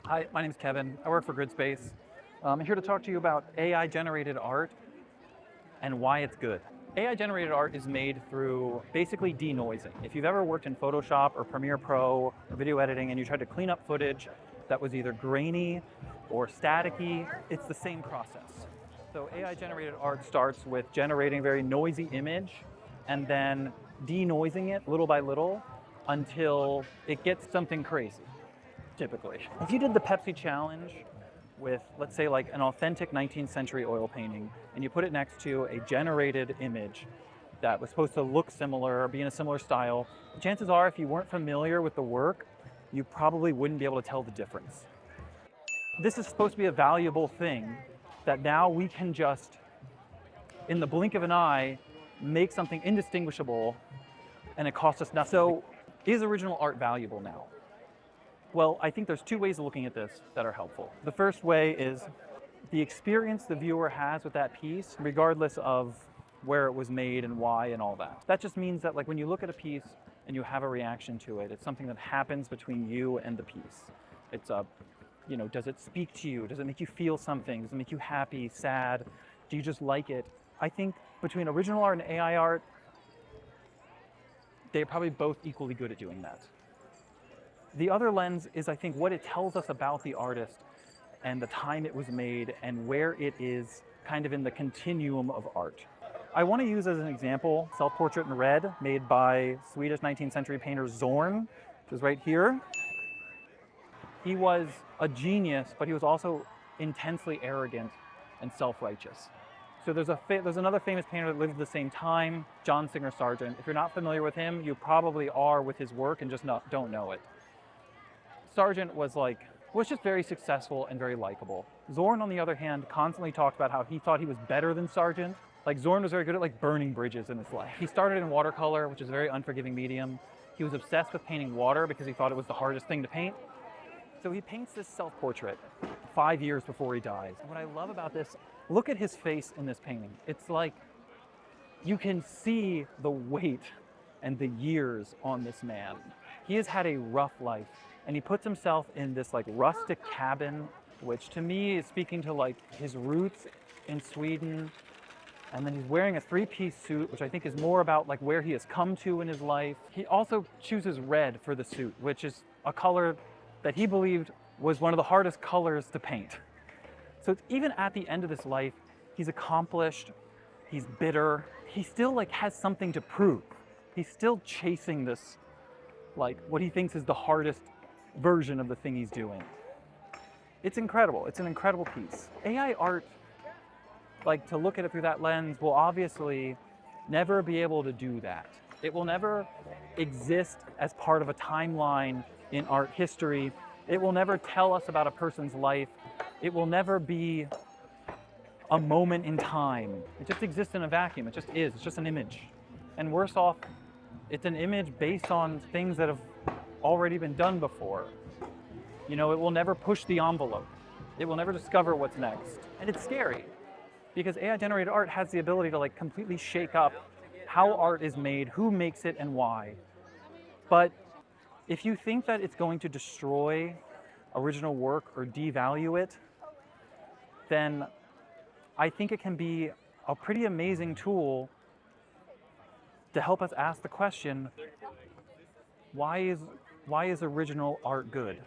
Hi, my name's Kevin. I work for Gridspace. I'm here to talk to you about AI-generated art and why it's good. AI-generated art is made through basically denoising. If you've ever worked in Photoshop or Premiere Pro or video editing and you tried to clean up footage that was either grainy or staticky, it's the same process. So AI-generated art starts with generating a very noisy image and then denoising it little by little until it gets something crazy. Typically. If you did the Pepsi challenge with, let's say, like an authentic 19th century oil painting, and you put it next to a generated image that was supposed to look similar or be in a similar style, chances are if you weren't familiar with the work, you probably wouldn't be able to tell the difference. This is supposed to be a valuable thing that now we can just, in the blink of an eye, make something indistinguishable, and it costs us nothing. So, is original art valuable now? Well, I think there's two ways of looking at this that are helpful. The first way is the experience the viewer has with that piece, regardless of where it was made and why and all that. That just means that, like, when you look at a piece and you have a reaction to it, it's something that happens between you and the piece. It's does it speak to you? Does it make you feel something? Does it make you happy, sad? Do you just like it? I think between original art and AI art, they're probably both equally good at doing that. The other lens is, I think, what it tells us about the artist and the time it was made and where it is kind of in the continuum of art. I want to use as an example Self-Portrait in Red, made by Swedish 19th century painter Zorn, which is right here. He was a genius, but he was also intensely arrogant and self-righteous. So there's another famous painter that lived at the same time, John Singer Sargent. If you're not familiar with him, you probably are with his work and just don't know it. Sargent was just very successful and very likable. Zorn, on the other hand, constantly talked about how he thought he was better than Sargent. Like, Zorn was very good at burning bridges in his life. He started in watercolor, which is a very unforgiving medium. He was obsessed with painting water because he thought it was the hardest thing to paint. So he paints this self-portrait 5 years before he dies. And what I love about this, look at his face in this painting. It's like you can see the weight and the years on this man. He has had a rough life. And he puts himself in this rustic cabin, which to me is speaking to his roots in Sweden. And then he's wearing a three-piece suit, which I think is more about where he has come to in his life. He also chooses red for the suit, which is a color that he believed was one of the hardest colors to paint. So it's, even at the end of his life, he's accomplished, he's bitter, he still has something to prove. He's still chasing this, what he thinks is the hardest version of the thing he's doing. It's incredible. It's an incredible piece. AI art, to look at it through that lens, will obviously never be able to do that. It will never exist as part of a timeline in art history. It will never tell us about a person's life. It will never be a moment in time. It just exists in a vacuum. It just is. It's just an image. And worse off, it's an image based on things that have already been done before. It will never push the envelope. It will never discover what's next. And it's scary because AI-generated art has the ability to completely shake up how art is made, who makes it, and why. But if you think that it's going to destroy original work or devalue it, then I think it can be a pretty amazing tool to help us ask the question, why is original art good?